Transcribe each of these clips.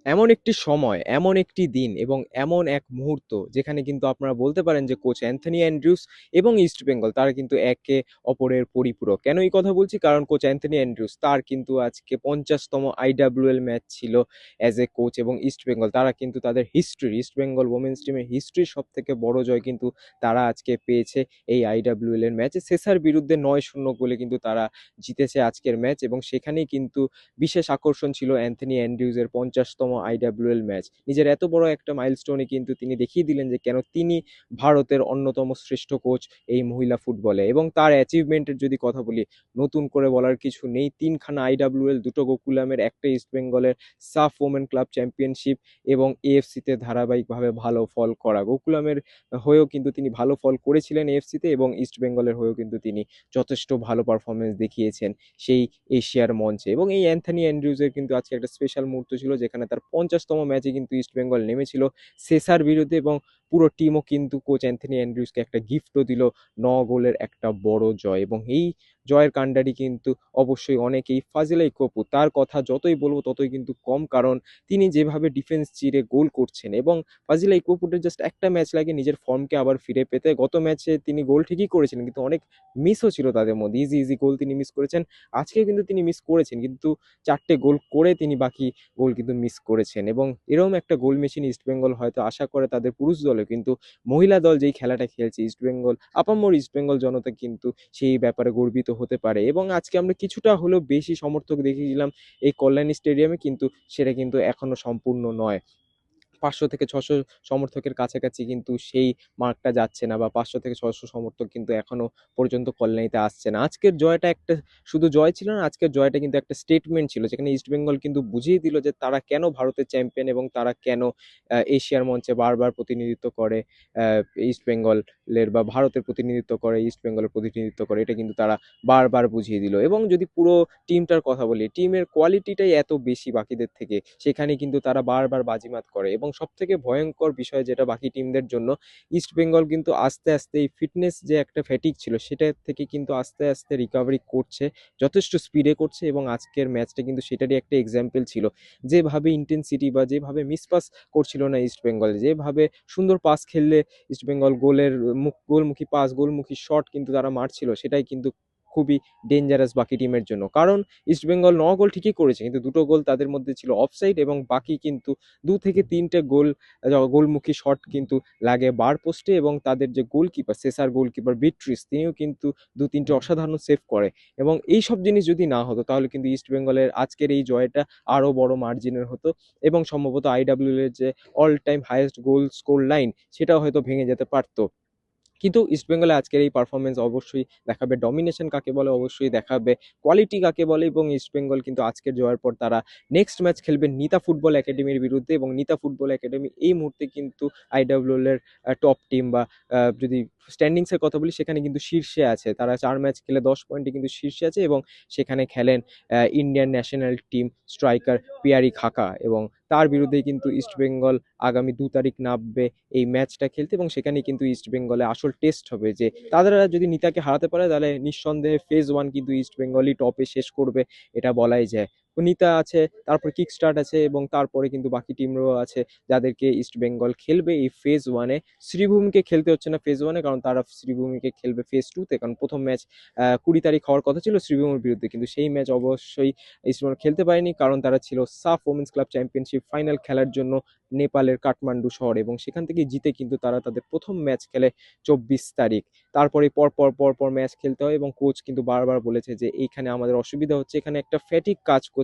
এমন একটি সময়, এমন একটি দিন এবং এমন এক মুহূর্ত যেখানে কিন্তু আপনারা বলতে পারেন যে কোচ অ্যান্থনি অ্যান্ড্রিউস এবং ইস্ট বেঙ্গল তারা কিন্তু একে অপরের পরিপূরক। কেন এই কথা বলছি? কারণ কোচ অ্যান্থনি অ্যান্ড্রিউস তার কিন্তু আজকে 50তম আইডাব্লিউএল ম্যাচ ছিল অ্যাজ এ কোচ, এবং ইস্ট বেঙ্গল তারা কিন্তু তাদের হিস্ট্রির, ইস্ট বেঙ্গল ওমেন্স টিমের হিস্ট্রির সবথেকে বড় জয় কিন্তু তারা আজকে পেয়েছে এই আইডাব্লিউএল এর ম্যাচে। সেসার বিরুদ্ধে 9-0 গোলে কিন্তু তারা জিতেছে আজকের ম্যাচ, এবং সেখানেই কিন্তু বিশেষ আকর্ষণ ছিল অ্যান্থনি অ্যান্ড্রিউজের 50তম আইডাব্লিউএল ম্যাচ। নিজের এত বড় একটা মাইলস্টোনে কিন্তু তিনি দেখিয়ে দিলেন যে কেন তিনি ভারতের অন্যতম শ্রেষ্ঠ কোচ এই মহিলা ফুটবলে। এবং তার অ্যাচিভমেন্টের যদি কথা বলি, নতুন করে বলার কিছু নেই। 3খানা আইডাব্লিউএল, 2টো গোকুলামের, একটা ইস্ট বেঙ্গলের সাফ ওমেন ক্লাব চ্যাম্পিয়নশিপ এবং এএফসিতে ধারাবাহিকভাবে ভালো ফল করা। গোকুলামের হয়েও কিন্তু তিনি ভালো ফল করেছিলেন এএফসিতে, এবং ইস্ট বেঙ্গলের হয়েও কিন্তু তিনি যথেষ্ট ভালো পারফরমেন্স দেখিয়েছেন সেই এশিয়ার মঞ্চে। এবং এই অ্যান্থনি অ্যান্ড্রিউজের কিন্তু আজকে একটা স্পেশাল মুহূর্ত ছিল যেখানে তার 50তম ম্যাচে কিন্তু ইস্ট বেঙ্গল নেমেছিল সেসার বিরুদ্ধে, এবং পুরো টিমও কিন্তু কোচ অ্যান্থনি অ্যান্ড্রিউসকে একটা গিফটও দিল, 9 গোলের একটা বড় জয়। এবং এই জয়ের কাণ্ডারি কিন্তু অবশ্যই অনেকেই ফাজিল ইকোপু, তার কথা যতই বলবো ততই কিন্তু কম, কারণ তিনি যেভাবে ডিফেন্স চিরে গোল করছেন, এবং ফাজিল ইকোপুটের জাস্ট একটা ম্যাচ লাগে নিজের ফর্মকে আবার ফিরে পেতে। গত ম্যাচে তিনি গোল ঠিকই করেছিলেন কিন্তু অনেক মিসও ছিল তাদের মধ্যে, ইজি ইজি গোল তিনি মিস করেছেন। আজকে কিন্তু তিনি মিস করেছেন, কিন্তু 4টে গোল করে তিনি বাকি গোল কিন্তু মিস করেছেন। এবং এরকম একটা গোল মেশিন ইস্টবেঙ্গল হয়তো আশা করে তাদের পুরুষ দলে, কিন্তু মহিলা দল যেই খেলাটা খেলছে ইস্টবেঙ্গল, আপামর ইস্টবেঙ্গল জনতা কিন্তু সেই ব্যাপারে গর্বিত হতে পারে। এবং আজকে আমরা কিছুটা হলেও বেশি সমর্থক দেখেছিলাম এই কল্যাণী স্টেডিয়ামে, কিন্তু সেটা কিন্তু এখনো সম্পূর্ণ নয়। 500 থেকে 600 সমর্থকের কাছাকাছি কিন্তু সেই মার্কটা যাচ্ছে না, বা 500 থেকে 600 সমর্থক কিন্তু এখনো পর্যন্ত কল্যাণীতে আসছে না। আজকের জয়টা একটা শুধু জয় ছিল না, আজকের জয়টা কিন্তু একটা স্টেটমেন্ট ছিল, যেখানে ইস্টবেঙ্গল কিন্তু বুঝিয়ে দিল যে তারা কেন ভারতের চ্যাম্পিয়ন, এবং তারা কেন এশিয়ার মঞ্চে বারবার প্রতিনিধিত্ব করে ইস্টবেঙ্গলের, বা ভারতের প্রতিনিধিত্ব করে, ইস্টবেঙ্গলের প্রতিনিধিত্ব করে, এটা কিন্তু তারা বারবার বুঝিয়ে দিল। এবং যদি পুরো টিমটার কথা বলি, টিমের কোয়ালিটিটাই এত বেশি বাকিদের থেকে, সেখানে কিন্তু তারা বারবার বাজিমাত করে। এবং সব থেকে ভয়ঙ্কর বিষয় যেটা বাকি টিমদের জন্য, ইস্ট বেঙ্গল কিন্তু আস্তে আস্তে এই ফিটনেস যে একটা ফ্যাটিক ছিল সেটা থেকে কিন্তু আস্তে আস্তে রিকভারি করছে, যথেষ্ট স্পিডে করছে। এবং আজকের ম্যাচটা কিন্তু সেটারই একটা এক্সাম্পল ছিল, যেভাবে ইন্টেন্সিটি বা যেভাবে মিসপাস করছিল না ইস্ট বেঙ্গল, যেভাবে সুন্দর পাস খেললে ইস্ট বেঙ্গল গোলের গোলমুখী পাস, গোলমুখী শট কিন্তু তারা মারছিল, সেটাই কিন্তু খুবই ডেঞ্জারাস বাকি টিমের জন্য। কারণ ইস্টবেঙ্গল 9 গোল ঠিকই করেছে, কিন্তু 2টো গোল তাদের মধ্যে ছিল অফসাইড, এবং বাকি কিন্তু 2 থেকে 3টে গোল গোলমুখী শট কিন্তু লাগে বার পোস্টে। এবং তাদের যে গোলকিপার, সেসার গোলকিপার বিট্রিস, তিনিও কিন্তু 2-3টে অসাধারণ সেভ করে। এবং এই সব জিনিস যদি না হতো তাহলে কিন্তু ইস্টবেঙ্গলের আজকের এই জয়টা আরও বড় মার্জিনের হতো, এবং সম্ভবত আইডাব্লিউএল এর যে all time highest goal score line সেটাও হয়তো ভেঙে যেতে পারতো। কিন্তু ইস্টবেঙ্গলে আজকের এই পারফরমেন্স অবশ্যই দেখাবে ডমিনেশন কাকে বলে, অবশ্যই দেখাবে কোয়ালিটি কাকে বলে। এবং ইস্টবেঙ্গল কিন্তু আজকের জয়ের পর তারা নেক্সট ম্যাচ খেলবে নিতা ফুটবল একাডেমির বিরুদ্ধে, এবং নিতা ফুটবল একাডেমি এই মুহূর্তে কিন্তু আইডাব্লিউএল এর টপ টিম, বা যদি স্ট্যান্ডিংসের কথা বলি সেখানে কিন্তু শীর্ষে আছে। তারা 4 ম্যাচ খেলে 10 পয়েন্টে কিন্তু শীর্ষে আছে, এবং সেখানে খেলেন Indian national team striker Piyari খাকা, এবং তার বিরুদ্ধেই কিন্তু ইস্টবেঙ্গল আগামী 2 তারিখ নামবে এই ম্যাচটা খেলতে। এবং সেখানে কিন্তু ইস্ট বেঙ্গলে আসল টেস্ট হবে, যে তারা যদি নিতাকে হারাতে পারে তাহলে নিঃসন্দেহে ফেজ 1 কিন্তু ইস্ট বেঙ্গলই টপে শেষ করবে, এটা বলাই যায়। তো নিতা আছে, তারপর কিক স্টার্ট আছে, এবং তারপরে কিন্তু বাকি টিমরাও আছে যাদেরকে ইস্ট বেঙ্গল খেলবে এই ফেজ 1-এ। শ্রীভূমিকে খেলতে হচ্ছে না ফেজ 1-এ, কারণ তারা শ্রীভূমিকে খেলবে ফেজ 2-তে, কারণ প্রথম ম্যাচ 20 তারিখ হওয়ার কথা ছিল শ্রীভূমির বিরুদ্ধে, কিন্তু সেই ম্যাচ অবশ্যই ইস্ট বেঙ্গল খেলতে পারেনি, কারণ তারা ছিল সাফ ওমেন্স ক্লাব চ্যাম্পিয়নশিপ ফাইনাল খেলার জন্য নেপালের কাঠমান্ডু শহরে, এবং সেখান থেকে জিতে কিন্তু তারা তাদের প্রথম ম্যাচ খেলে 24 তারিখ। তারপরে পর পর ম্যাচ খেলতে হয়, এবং কোচ কিন্তু বারবার বলেছে যে এইখানে আমাদের অসুবিধা হচ্ছে, এখানে একটা ফ্যাটিক কাজ করছে,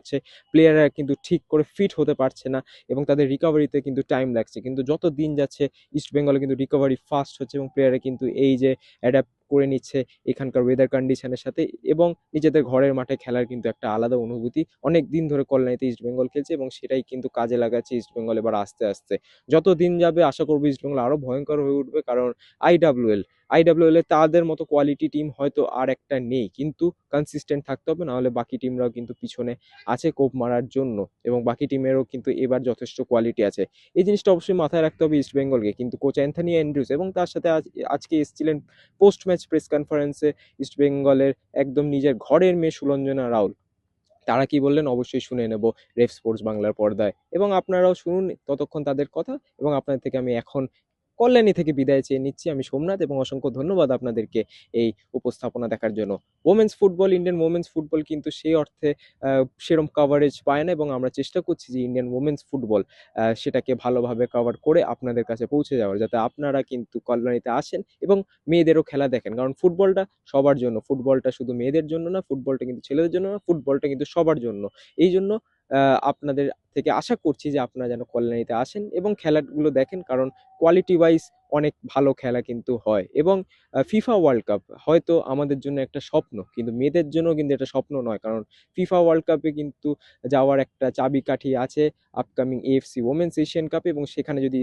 প্লেয়াররা কিন্তু ঠিক করে ফিট হতে পারছে না, এবং তাদের রিকভারিতে কিন্তু টাইম লাগছে। কিন্তু যত দিন যাচ্ছে ইস্ট বেঙ্গলে কিন্তু রিকভারি ফাস্ট হচ্ছে, এবং প্লেয়াররা কিন্তু এই যে অ্যাডাপ্ট করে নিচ্ছে এখানকার ওয়েদার কন্ডিশনের সাথে, এবং নিজেদের ঘরের মাঠে খেলার কিন্তু একটা আলাদা অনুভূতি। অনেক দিন ধরে কল্যাণীতে ইস্ট বেঙ্গল খেলছে, এবং সেটাই কিন্তু কাজে লাগাচ্ছে ইস্ট বেঙ্গল এবার আস্তে আস্তে। যত দিন যাবে আশা করবো ইস্ট বেঙ্গল আরো ভয়ঙ্কর হয়ে উঠবে, কারণ আইডাব্লিউএল আইডাব্লিউএল এ তাদের মতো কোয়ালিটি টিম হয়তো আর একটা নেই, কিন্তু কনসিস্টেন্ট থাকতে হবে, না হলে বাকি টিমরাও কিন্তু পিছনে আছে কোপ মারার জন্য, এবং বাকি টিমেরও কিন্তু এবার যথেষ্ট কোয়ালিটি আছে। এই জিনিসটা অবশ্যই মাথায় রাখতে হবে ইস্ট বেঙ্গলকে। কিন্তু কোচ অ্যান্থনি অ্যান্ড্রিউস, এবং তার সাথে আজকে এসেছিলেন পোস্ট ম্যাচ প্রেস কনফারেন্সে ইস্ট বেঙ্গলের একদম নিজের ঘরের মেয়ে সুলঞ্জনা রাউল, তারা কি বললেন অবশ্যই শুনে নেব রেফ স্পোর্টস বাংলার পর্দায়, এবং আপনারাও শুনুন ততক্ষণ তাদের কথা। এবং আপনাদের থেকে আমি এখন কল্যাণী থেকে বিদায় চেয়ে নিচ্ছি। আমি সোমনাথ, এবং অসংখ্য ধন্যবাদ আপনাদেরকে এই উপস্থাপনা দেখার জন্য। Women's football, Indian women's football কিন্তু সেই অর্থে সেরম কভারেজ পায় না, এবং আমরা চেষ্টা করছি যে ইন্ডিয়ান ওমেন্স ফুটবল সেটাকে ভালোভাবে কভার করে আপনাদের কাছে পৌঁছে যাওয়ার, যাতে আপনারা কিন্তু কল্যাণীতে আসেন এবং মেয়েদেরও খেলা দেখেন। কারণ ফুটবলটা সবার জন্য, ফুটবলটা শুধু মেয়েদের জন্য না, ফুটবলটা কিন্তু ছেলেদের জন্য না, ফুটবলটা কিন্তু সবার জন্য। এই জন্য আপনাদের থেকে আশা করছি যে আপনারা যেন কল্যাণীতে আসেন এবং খেলাগুলো দেখেন, কারণ কোয়ালিটি ওয়াইজ অনেক ভালো খেলা কিন্তু হয়। এবং ফিফা ওয়ার্ল্ড কাপ হয়তো আমাদের জন্য একটা স্বপ্ন, কিন্তু মেয়েদের জন্য কিন্তু এটা স্বপ্ন নয়, কারণ ফিফা ওয়ার্ল্ড কাপে কিন্তু যাওয়ার একটা চাবিকাঠি আছে আপকামিং এএফসি ওমেন্স এশিয়ান কাপে। এবং সেখানে যদি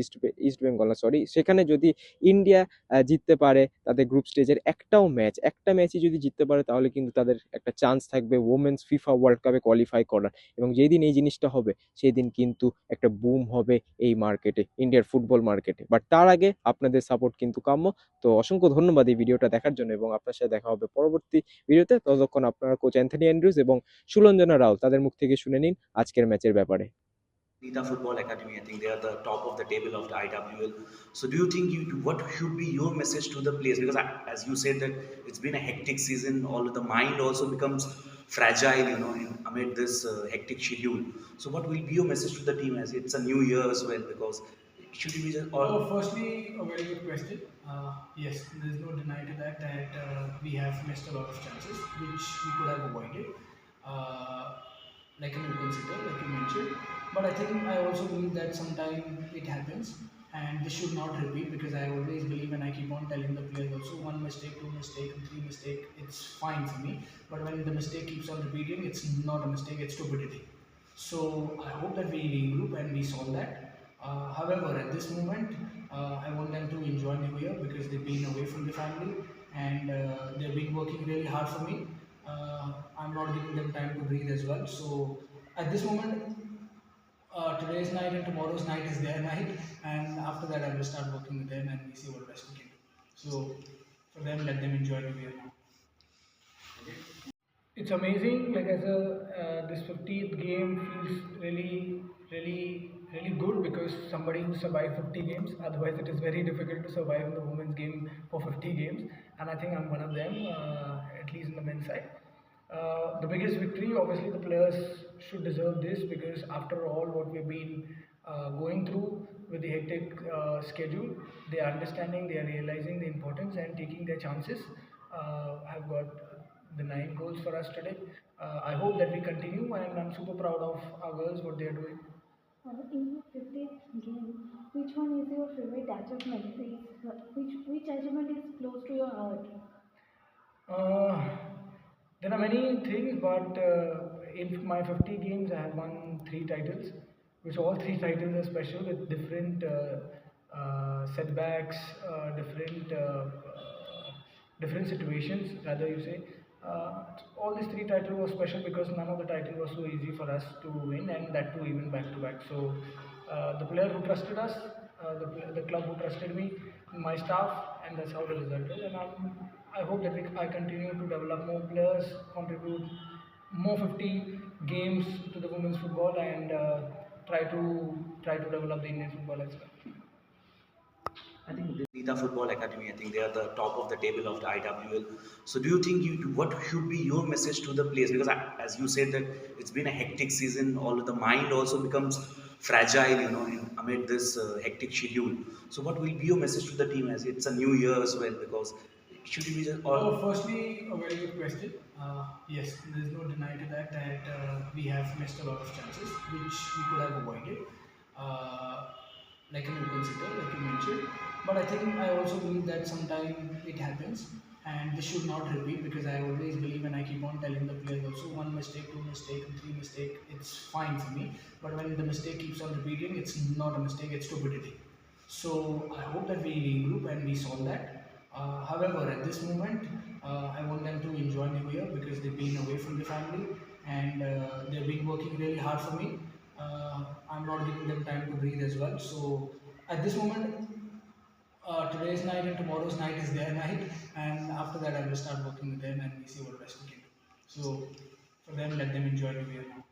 ইস্ট বেঙ্গল না, সরি, সেখানে যদি ইন্ডিয়া জিততে পারে তাদের গ্রুপ স্টেজের একটা ম্যাচই যদি জিততে পারে, তাহলে কিন্তু তাদের একটা চান্স থাকবে ওমেন্স ফিফা ওয়ার্ল্ড কাপে কোয়ালিফাই করার। এবং যেই দিন এই জিনিসটা হবে, সেই দিন কিন্তু একটা বুম হবে এই মার্কেটে, ইন্ডিয়ার ফুটবল মার্কেটে। বাট তার আগে আপনাদের সাপোর্ট কিন্তু কাম্য। তো অসংখ্য ধন্যবাদ এই ভিডিওটা দেখার জন্য, এবং আপনার সাথে দেখা হবে পরবর্তী ভিডিওতে। ততক্ষণ আপনারা কোচ অ্যান্থনি অ্যান্ড্রুজ এবং সুলঞ্জনা রাও তাদের মুখ থেকে শুনে নিন আজকের ম্যাচের ব্যাপারে। Nita Football Academy, I think they are the top of the table of the IWL. So, do you think what should be your message to the players? Because as you said that it's been a hectic season, all the mind also becomes fragile, amid this hectic schedule. So, what will be your message to the team as it's a new year as well? Because should we just all? Firstly, a very good question. Yes, there's no deny to that we have missed a lot of chances which we could have avoided, uh, like an open sitter, like you mentioned. But I think I also believe that sometimes it happens, and this should not repeat, because I always believe, and I keep on telling the players also, one mistake, two mistake, three mistake, it's fine for me. But when the mistake keeps on repeating, it's not a mistake, it's stupidity. So I hope that we regroup and we solve that. However, at this moment, I want them to enjoy New Year, because they've been away from the family, and they've been working really hard for me. I'm not giving them time to breathe as well. So at this moment, today's night and tomorrow's night is their night, and after that I will start working with them and we see what best we can do. So for them, let them enjoy New Year now. It's amazing. Like, as a this 50th game feels really good, because somebody who survived 50 games. Otherwise, it is very difficult to survive in the women's game for 50 games, and I think I'm one of them, at least in the men's side. The biggest victory, obviously, the players should deserve this, because after all what we've been going through with the hectic schedule, they are understanding, they are realizing the importance and taking their chances. Have got the 9 goals for us today. I hope that we continue, and I'm super proud of our girls, what they are doing. In your 50th game, which one is your favorite achievement? Which achievement is close to your heart? There are many things, but in my 50 games, I have won 3 titles, which all 3 titles are special, with different setbacks, different situations, rather you say. All these 3 titles were special, because none of the titles was so easy for us to win, and that too even back to back. So the player who trusted us, the club who trusted me, my staff, and that's how the result is. And I hope that I continue to develop more players, contribute more 50 games to the women's football, and try to develop the Indian football as well. I think the Nita Football Academy, I think they are the top of the table of the IWL. So, do you think what should be your message to the players? Because as you said that it's been a hectic season, all the mind also becomes fragile, amid this hectic schedule. So, what will be your message to the team as it's a new year as well? Because should we just all? Firstly, a very good question. Yes, there's no deny to that we have missed a lot of chances which we could have avoided, like an open sitter, like you mentioned. But I think I also believe that sometimes it happens, and this should not repeat, because I always believe, and I keep on telling the players also, one mistake, two mistake, three mistake, it's fine for me. But when the mistake keeps on repeating, it's not a mistake, it's stupidity. So I hope that we regroup and we solve that. However, at this moment, I want them to enjoy New Year, because they've been away from the family, and they've been working really hard for me. I'm not giving them time to breathe as well. So at this moment, today's night and tomorrow's night is their night, and after that I will start working with them and we see what best we can do. So For them, let them enjoy New Year now.